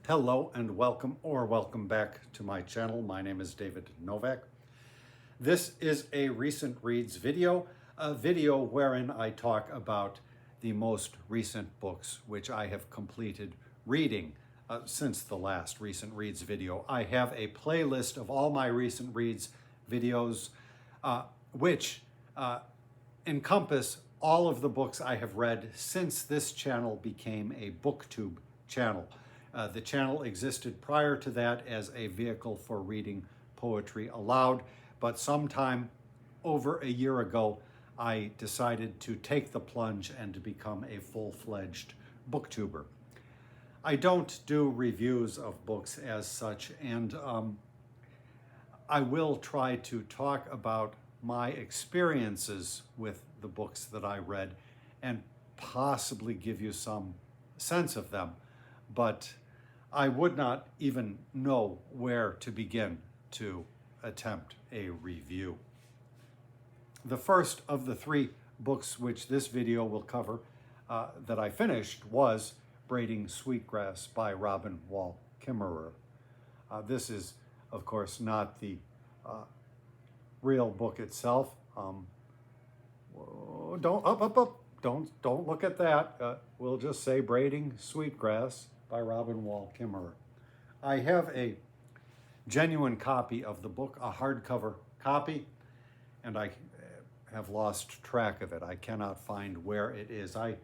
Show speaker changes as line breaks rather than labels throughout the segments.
Hello and welcome back to my channel. My name is David Novak. This is a recent reads video, a video wherein I talk about the most recent books which I have completed reading since the last recent reads video. I have a playlist of all my recent reads videos which encompass all of the books I have read since this channel became a BookTube channel. The channel existed prior to that as a vehicle for reading poetry aloud, but sometime over a year ago, I decided to take the plunge and to become a full-fledged booktuber. I don't do reviews of books as such, and I will try to talk about my experiences with the books that I read and possibly give you some sense of them, but I would not even know where to begin to attempt a review. The first of the three books which this video will cover that I finished was Braiding Sweetgrass by Robin Wall Kimmerer. This is, of course, not the real book itself. Don't look at that. We'll just say Braiding Sweetgrass by Robin Wall Kimmerer. I have a genuine copy of the book, a hardcover copy, and I have lost track of it. I cannot find where it is. I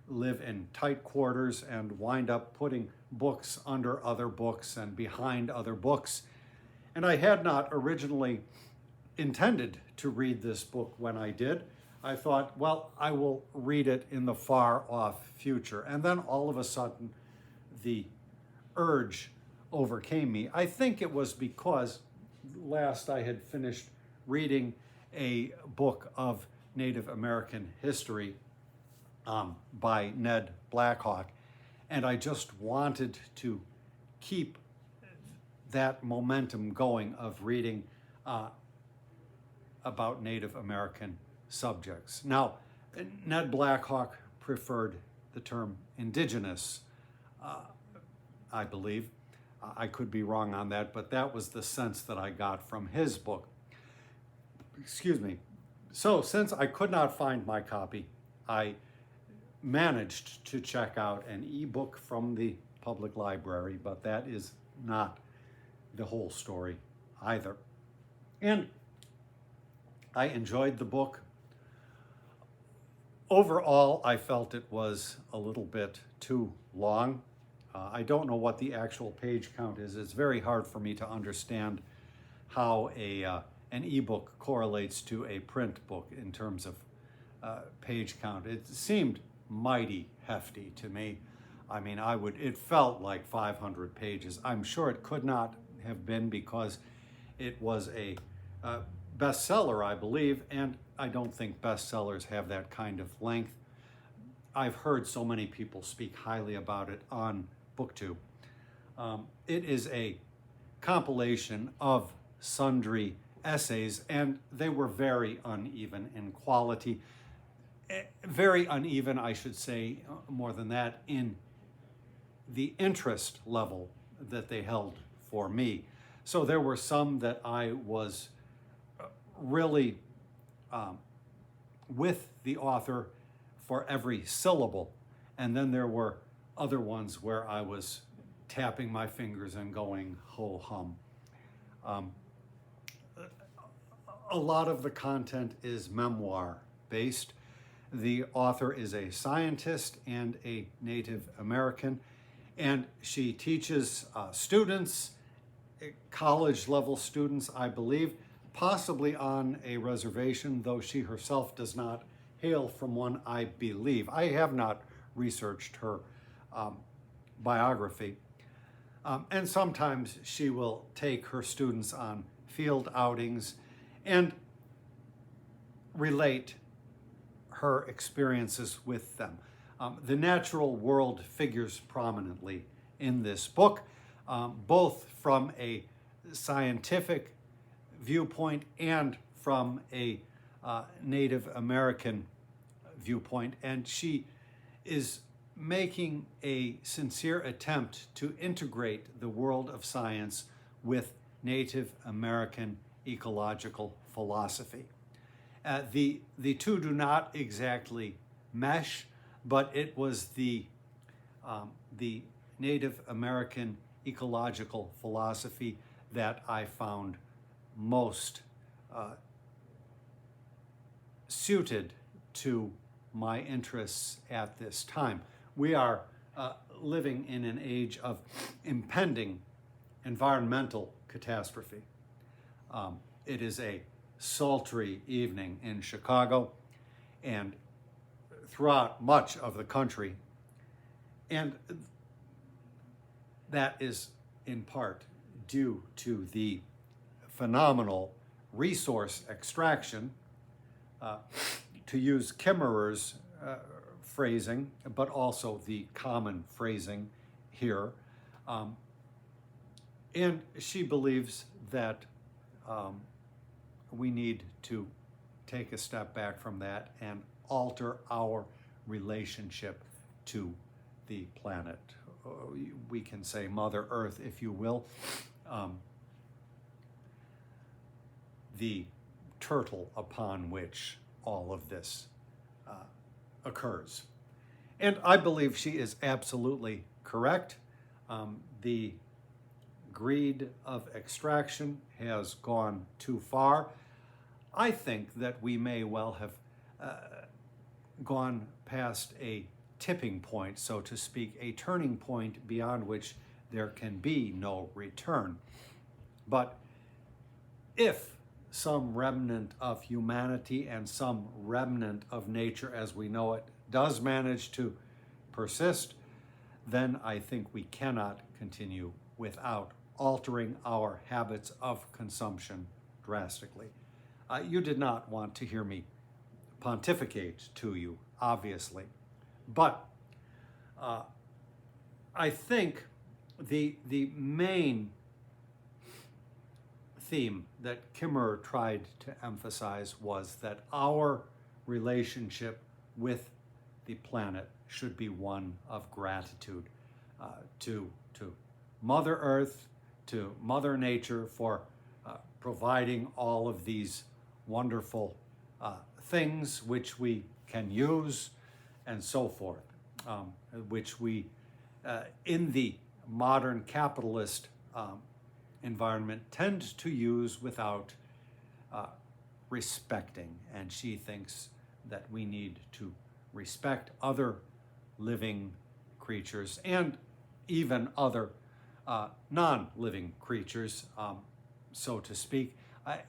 live in tight quarters and wind up putting books under other books and behind other books. And I had not originally intended to read this book when I did. I thought, well, I will read it in the far off future. And then all of a sudden, the urge overcame me. I think it was because last I had finished reading a book of Native American history by Ned Blackhawk, and I just wanted to keep that momentum going of reading about Native American subjects. Now, Ned Blackhawk preferred the term indigenous, I believe. I could be wrong on that, but that was the sense that I got from his book. Excuse me. So since I could not find my copy, I managed to check out an ebook from the public library, but that is not the whole story either. And I enjoyed the book. Overall, I felt it was a little bit too long. I don't know what the actual page count is. It's very hard for me to understand how an ebook correlates to a print book in terms of page count. It seemed mighty hefty to me. I mean, it felt like 500 pages. I'm sure it could not have been because it was a bestseller, I believe, and I don't think bestsellers have that kind of length. I've heard so many people speak highly about it on BookTube. It is a compilation of sundry essays, and they were very uneven in quality. Very uneven, I should say, more than that, in the interest level that they held for me. So there were some that I was really with the author for every syllable, and then there were other ones where I was tapping my fingers and going ho-hum. A lot of the content is memoir based. The author is a scientist and a Native American, and she teaches students, college level students, I believe, possibly on a reservation, though she herself does not hail from one, I believe. I have not researched her biography. And sometimes she will take her students on field outings and relate her experiences with them. The natural world figures prominently in this book, both from a scientific viewpoint and from a Native American viewpoint. And she is making a sincere attempt to integrate the world of science with Native American ecological philosophy. The two do not exactly mesh, but it was the Native American ecological philosophy that I found most suited to my interests at this time. We are living in an age of impending environmental catastrophe. It is a sultry evening in Chicago and throughout much of the country, and that is in part due to the phenomenal resource extraction, to use Kimmerer's phrasing, but also the common phrasing here. And she believes that we need to take a step back from that and alter our relationship to the planet. We can say Mother Earth, if you will, the turtle upon which all of this occurs. And I believe she is absolutely correct. The greed of extraction has gone too far. I think that we may well have gone past a tipping point, so to speak, a turning point beyond which there can be no return. But if some remnant of humanity and some remnant of nature as we know it does manage to persist, then I think we cannot continue without altering our habits of consumption drastically. You did not want to hear me pontificate to you, obviously, but I think the main theme that Kimmerer tried to emphasize was that our relationship with the planet should be one of gratitude to Mother Earth, to Mother Nature for providing all of these wonderful things which we can use and so forth, which we, in the modern capitalist environment, tend to use without respecting. And she thinks that we need to respect other living creatures and even other non-living creatures, so to speak.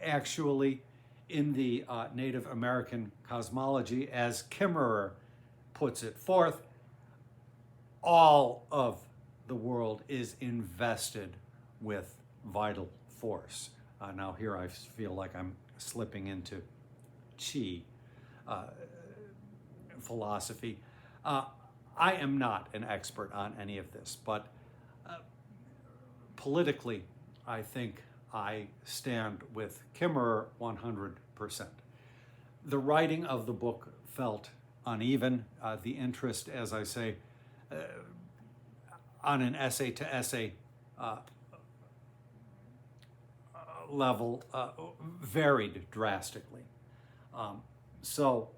Actually, in the Native American cosmology, as Kimmerer puts it forth, all of the world is invested with vital force. Now here I feel like I'm slipping into chi philosophy. I am not an expert on any of this, but politically, I think I stand with Kimmerer 100%. The writing of the book felt uneven. The interest, as I say, on an essay-to-essay level varied drastically. So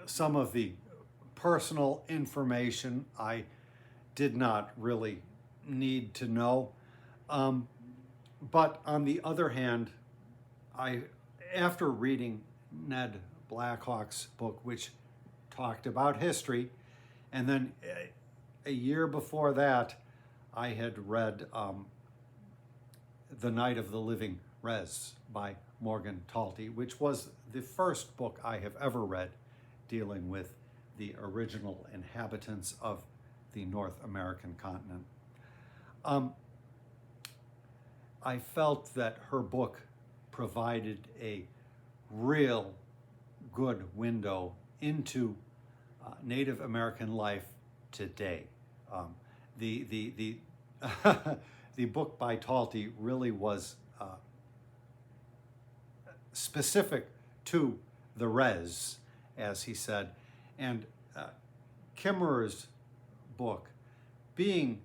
some of the personal information I did not really need to know. But on the other hand, after reading Ned Blackhawk's book, which talked about history, and then a year before that, I had read The Night of the Living Res by Morgan Talty, which was the first book I have ever read dealing with the original inhabitants of the North American continent. I felt that her book provided a real good window into Native American life today. The book by Talty really was specific to the res, as he said, and Kimmerer's book being,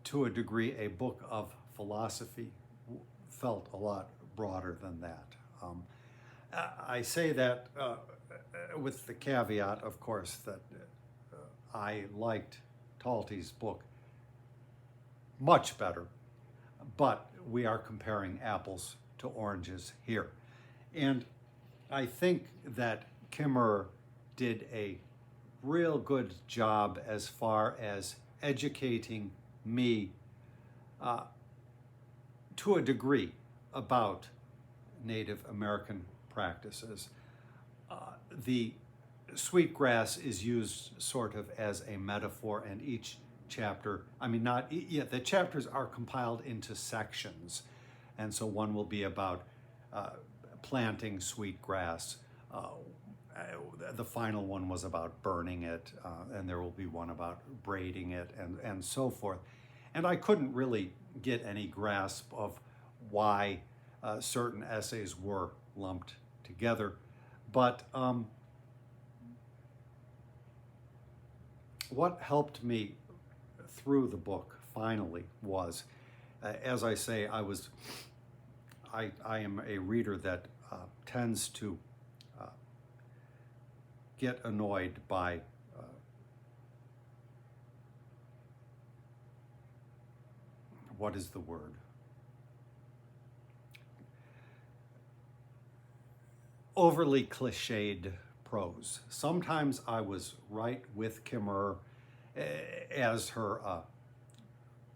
to a degree, a book of philosophy, felt a lot broader than that. I say that with the caveat, of course, that I liked Talty's book much better, but we are comparing apples to oranges here. And I think that Kimmerer did a real good job as far as educating me to a degree about Native American practices. The Sweetgrass is used sort of as a metaphor, and each chapter, the chapters are compiled into sections, and so one will be about planting sweetgrass. The final one was about burning it, and there will be one about braiding it, and so forth. And I couldn't really get any grasp of why certain essays were lumped together. But what helped me through the book finally was, as I say, I am a reader that tends to get annoyed by what is the word? Overly cliched prose. Sometimes I was right with Kimmerer as her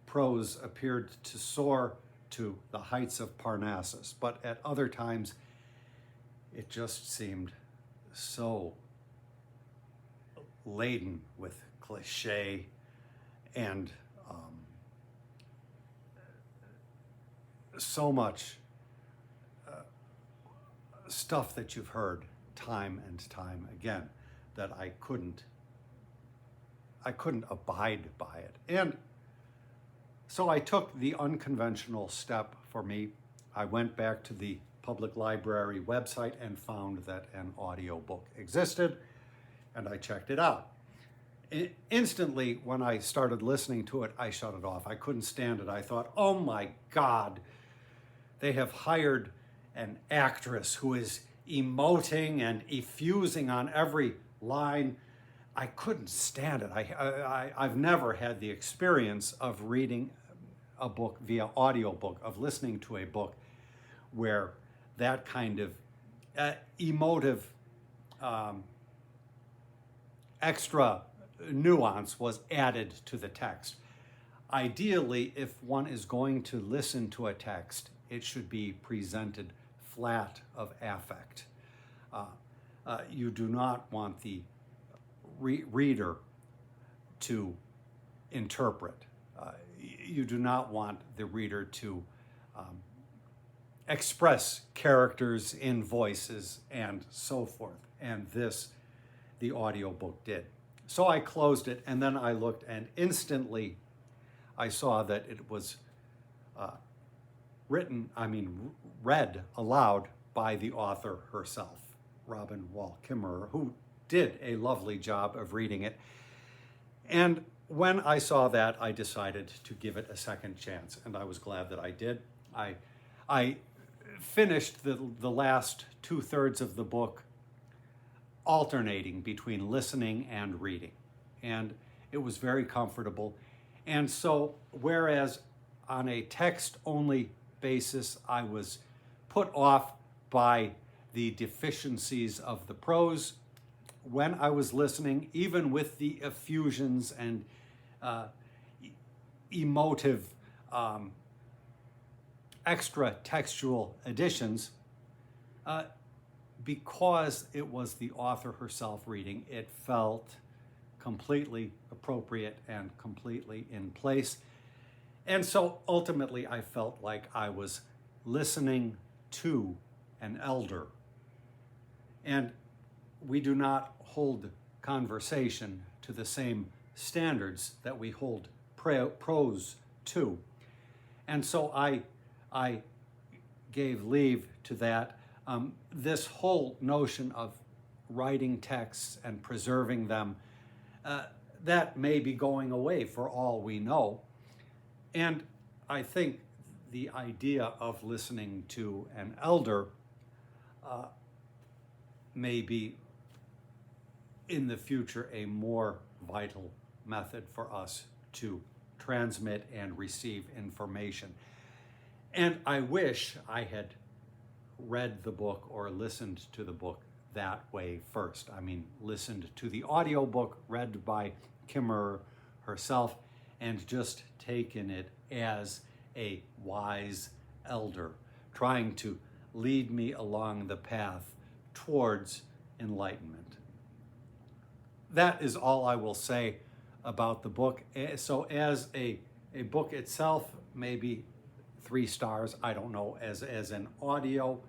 prose appeared to soar to the heights of Parnassus, but at other times it just seemed so laden with cliche and so much stuff that you've heard time and time again that I couldn't abide by it. And so I took the unconventional step for me. I went back to the public library website and found that an audiobook existed, and I checked it out. Instantly, when I started listening to it, I shut it off. I couldn't stand it. I thought, oh my God, they have hired an actress who is emoting and effusing on every line. I couldn't stand it. I've never had the experience of reading a book via audiobook, of listening to a book where that kind of emotive extra nuance was added to the text. Ideally, if one is going to listen to a text, it should be presented flat of affect. You do not want the reader to interpret. You do not want the reader to express characters in voices and so forth. And this, the audiobook did. So I closed it, and then I looked, and instantly I saw that it was read aloud by the author herself, Robin Wall Kimmerer, who did a lovely job of reading it. And when I saw that, I decided to give it a second chance, and I was glad that I did. I finished the last 2/3 of the book alternating between listening and reading, and it was very comfortable. And so, whereas on a text-only basis, I was put off by the deficiencies of the prose, when I was listening, even with the effusions and emotive extra textual additions, because it was the author herself reading, it felt completely appropriate and completely in place. And so ultimately I felt like I was listening to an elder. And we do not hold conversation to the same standards that we hold prose to. And so I gave leave to that. This whole notion of writing texts and preserving them, that may be going away for all we know. And I think the idea of listening to an elder may be in the future a more vital method for us to transmit and receive information. And I wish I had read the book or listened to the book that way first. I mean, listened to the audiobook read by Kimmerer herself and just taken it as a wise elder trying to lead me along the path towards enlightenment. That is all I will say about the book. So as a book itself, maybe 3 stars, I don't know. As an audio,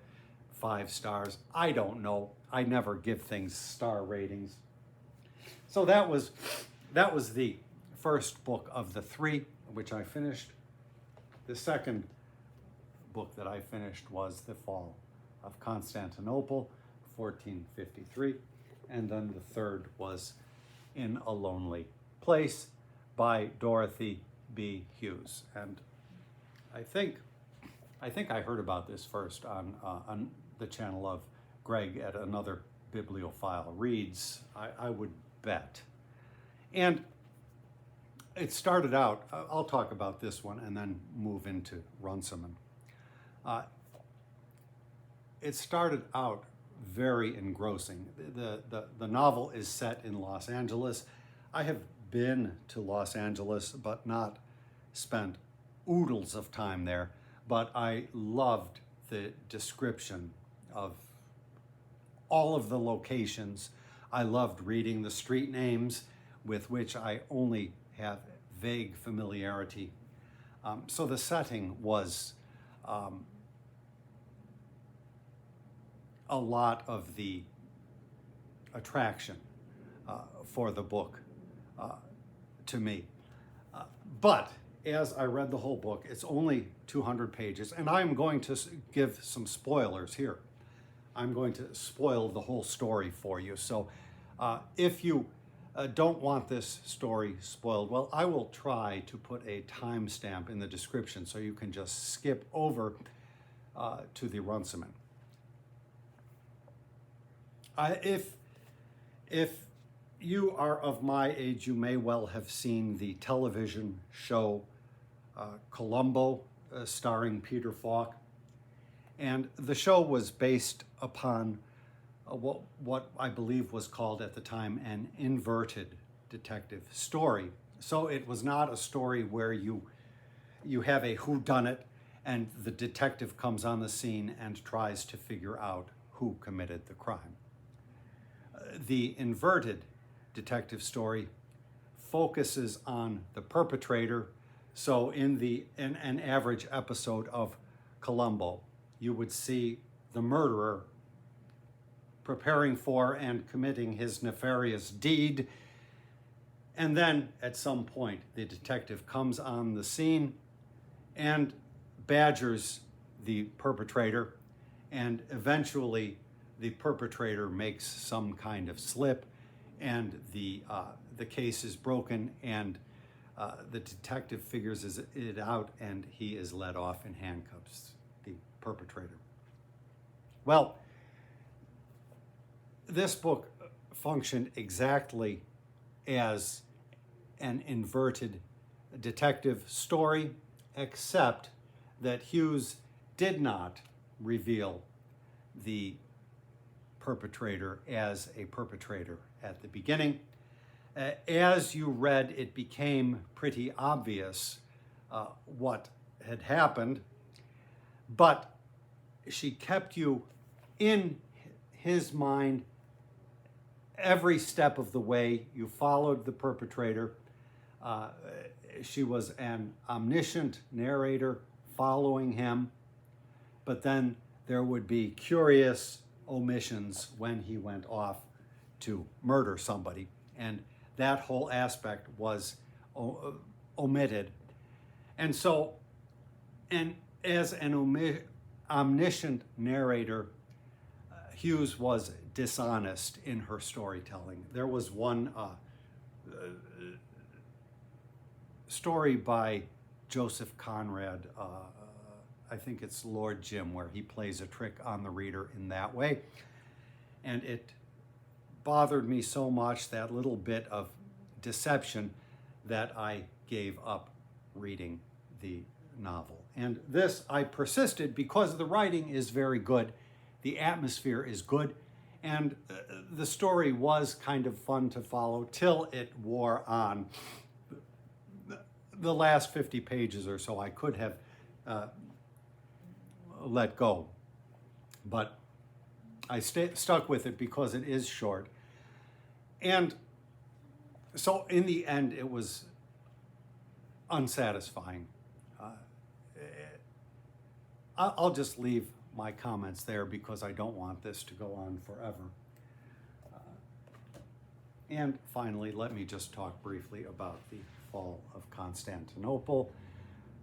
5 stars, I don't know. I never give things star ratings. So that was the first book of the 3, which I finished. The second book that I finished was The Fall of Constantinople, 1453. And then the third was In a Lonely Place by Dorothy B. Hughes. And I think I heard about this first on the channel of Greg at Another Bibliophile Reads, I would bet. And it started out, I'll talk about this one and then move into Runciman. It started out very engrossing. The novel is set in Los Angeles. I have been to Los Angeles, but not spent oodles of time there. But I loved the description of all of the locations. I loved reading the street names with which I only have vague familiarity. So the setting was a lot of the attraction for the book to me. But as I read the whole book, it's only 200 pages, and I'm going to give some spoilers here. I'm going to spoil the whole story for you. So if you don't want this story spoiled, well, I will try to put a timestamp in the description so you can just skip over to the Runciman. If you are of my age, you may well have seen the television show Columbo, starring Peter Falk. And the show was based upon what I believe was called at the time an inverted detective story. So it was not a story where you have a whodunit and the detective comes on the scene and tries to figure out who committed the crime. The inverted detective story focuses on the perpetrator. So in an average episode of Columbo, you would see the murderer preparing for and committing his nefarious deed. And then at some point, the detective comes on the scene and badgers the perpetrator, and eventually the perpetrator makes some kind of slip, and the case is broken, and the detective figures it out, and he is let off in handcuffs, the perpetrator. Well, this book functioned exactly as an inverted detective story, except that Hughes did not reveal the perpetrator as a perpetrator at the beginning. As you read, it became pretty obvious what had happened, but she kept you in his mind every step of the way. You followed the perpetrator. She was an omniscient narrator following him, but then there would be curious omissions when he went off to murder somebody, and that whole aspect was omitted. And so, and as an omniscient narrator, Hughes was dishonest in her storytelling. There was one story by Joseph Conrad, I think it's Lord Jim, where he plays a trick on the reader in that way. And it bothered me so much, that little bit of deception, that I gave up reading the novel. And this, I persisted because the writing is very good, the atmosphere is good, and the story was kind of fun to follow till it wore on. The last 50 pages or so I could have let go, but I stuck with it because it is short. And so in the end, it was unsatisfying. I'll just leave my comments there because I don't want this to go on forever. And finally, let me just talk briefly about The Fall of Constantinople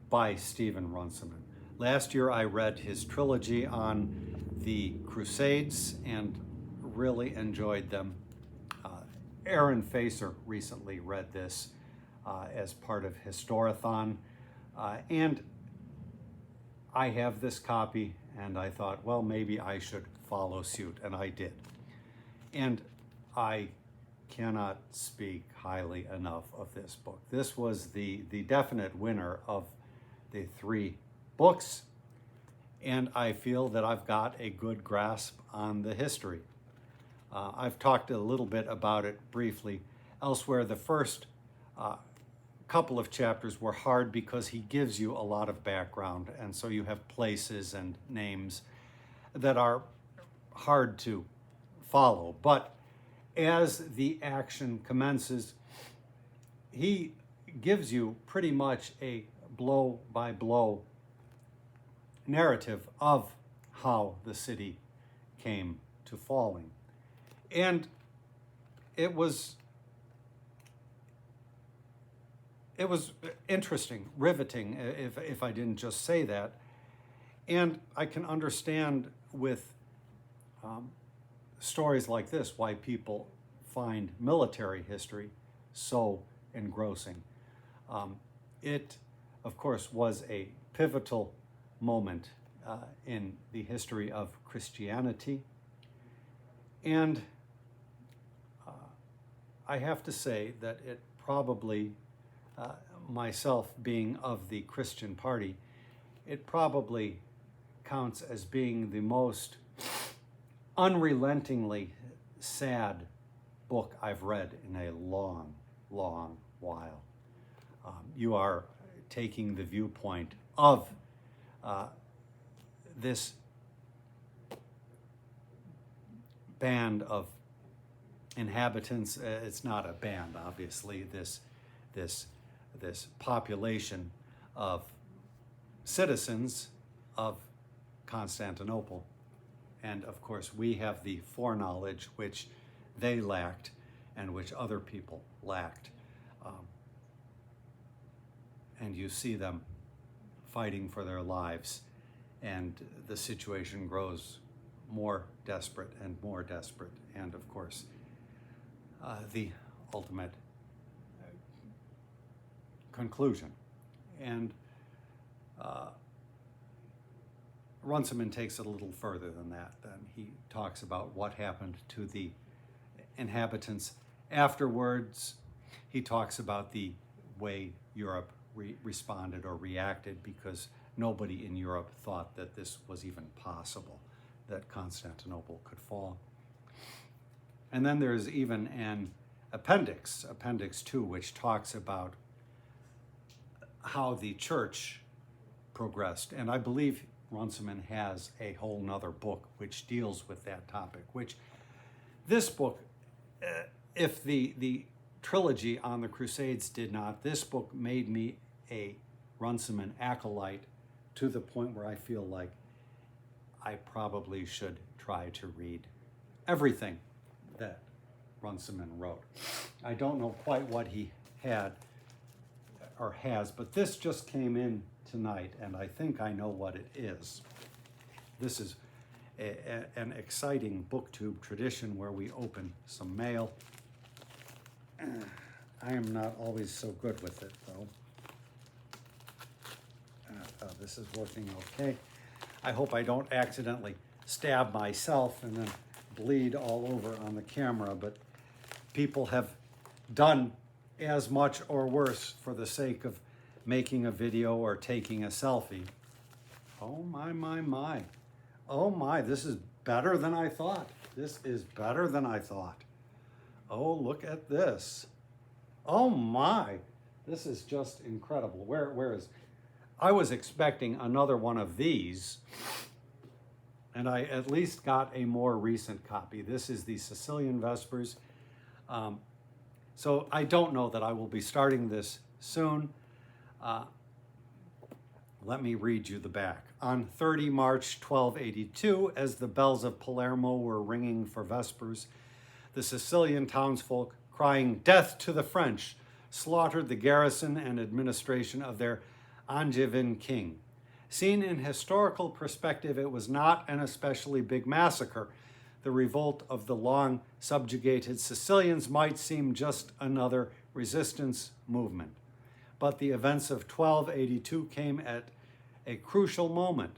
by Stephen Runciman. Last year I read his trilogy on the Crusades and really enjoyed them. Aaron Facer recently read this as part of Historathon, and I have this copy, and I thought, well, maybe I should follow suit, and I did. And I cannot speak highly enough of this book. This was the definite winner of the 3 books, and I feel that I've got a good grasp on the history. I've talked a little bit about it briefly elsewhere. The first couple of chapters were hard because he gives you a lot of background, and so you have places and names that are hard to follow. But as the action commences, he gives you pretty much a blow-by-blow narrative of how the city came to falling. And it was interesting, riveting, if I didn't just say that. And I can understand with stories like this why people find military history so engrossing. It, of course, was a pivotal moment in the history of Christianity. And I have to say that it probably, myself being of the Christian party, it probably counts as being the most unrelentingly sad book I've read in a long, long while. You are taking the viewpoint of this band of inhabitants. It's not a band, obviously. This population of citizens of Constantinople, and of course we have the foreknowledge which they lacked and which other people lacked, and you see them fighting for their lives, and the situation grows more desperate and more desperate, and of course the ultimate conclusion. And Runciman takes it a little further than that. Then he talks about what happened to the inhabitants afterwards. He talks about the way Europe responded or reacted, because nobody in Europe thought that this was even possible, that Constantinople could fall. And then there's even an appendix 2, which talks about how the church progressed. And I believe Runciman has a whole nother book which deals with that topic, which this book, if the trilogy on the Crusades did not, this book made me a Runciman acolyte to the point where I feel like I probably should try to read everything that Runciman wrote. I don't know quite what he had or has, but this just came in tonight, and I think I know what it is. This is an exciting booktube tradition where we open some mail. I am not always so good with it, though. This is working okay. I hope I don't accidentally stab myself and then bleed all over on the camera, but people have done as much or worse for the sake of making a video or taking a selfie. Oh my, my, my. Oh my, this is better than I thought. This is better than I thought. Oh, look at this. Oh my, this is just incredible. Where is, I was expecting another one of these, and I at least got a more recent copy. This is the Sicilian Vespers. So I don't know that I will be starting this soon. Let me read you the back. On 30 March 1282, as the bells of Palermo were ringing for Vespers, the Sicilian townsfolk, crying "Death to the French," slaughtered the garrison and administration of their Angevin king. Seen in historical perspective, it was not an especially big massacre. The revolt of the long subjugated Sicilians might seem just another resistance movement. But the events of 1282 came at a crucial moment.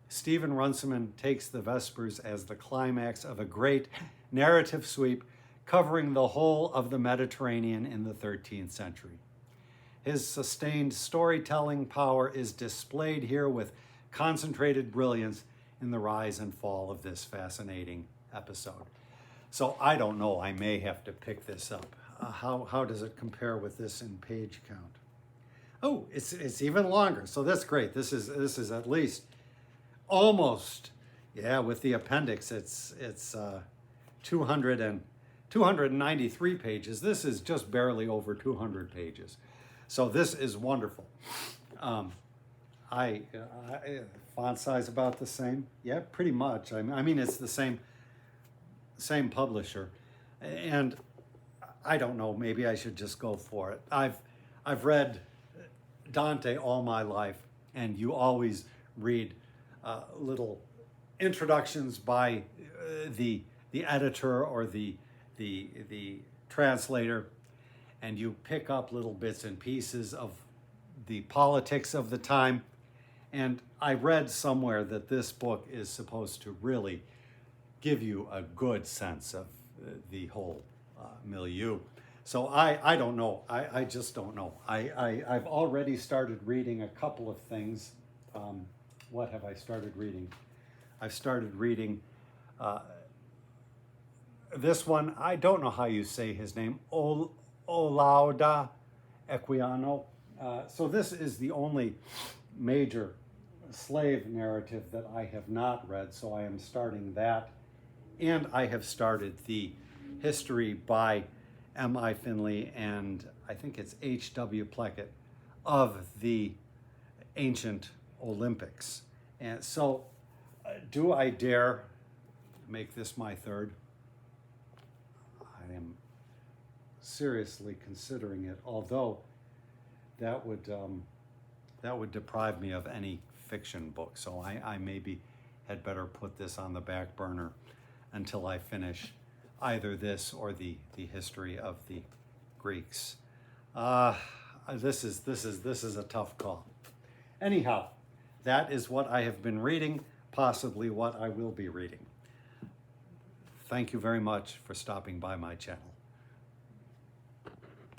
Stephen Runciman takes the Vespers as the climax of a great narrative sweep covering the whole of the Mediterranean in the 13th century. His sustained storytelling power is displayed here with concentrated brilliance in the rise and fall of this fascinating episode. So I don't know, I may have to pick this up. How does it compare with this in page count? Oh, it's even longer, so that's great. This is at least almost, yeah, with the appendix, it's 293 pages. This is just barely over 200 pages. So this is wonderful. Font size about the same? Yeah, pretty much. I mean, it's the same publisher. And I don't know, maybe I should just go for it. I've read Dante all my life, and you always read little introductions by the editor or the translator, and you pick up little bits and pieces of the politics of the time. And I read somewhere that this book is supposed to really give you a good sense of the whole milieu. So I don't know. I just don't know. I've already started reading a couple of things. What have I started reading? I've started reading this one. I don't know how you say his name. Olaudah, Equiano. So this is the only major slave narrative that I have not read, so I am starting that. And I have started the history by M.I. Finley and I think it's H.W. Pleket of the ancient Olympics. And so do I dare make this my third? I am seriously considering it, although that would deprive me of any fiction book. So I maybe had better put this on the back burner until I finish either this or the history of the Greeks. This is a tough call. Anyhow, that is what I have been reading, possibly what I will be reading. Thank you very much for stopping by my channel.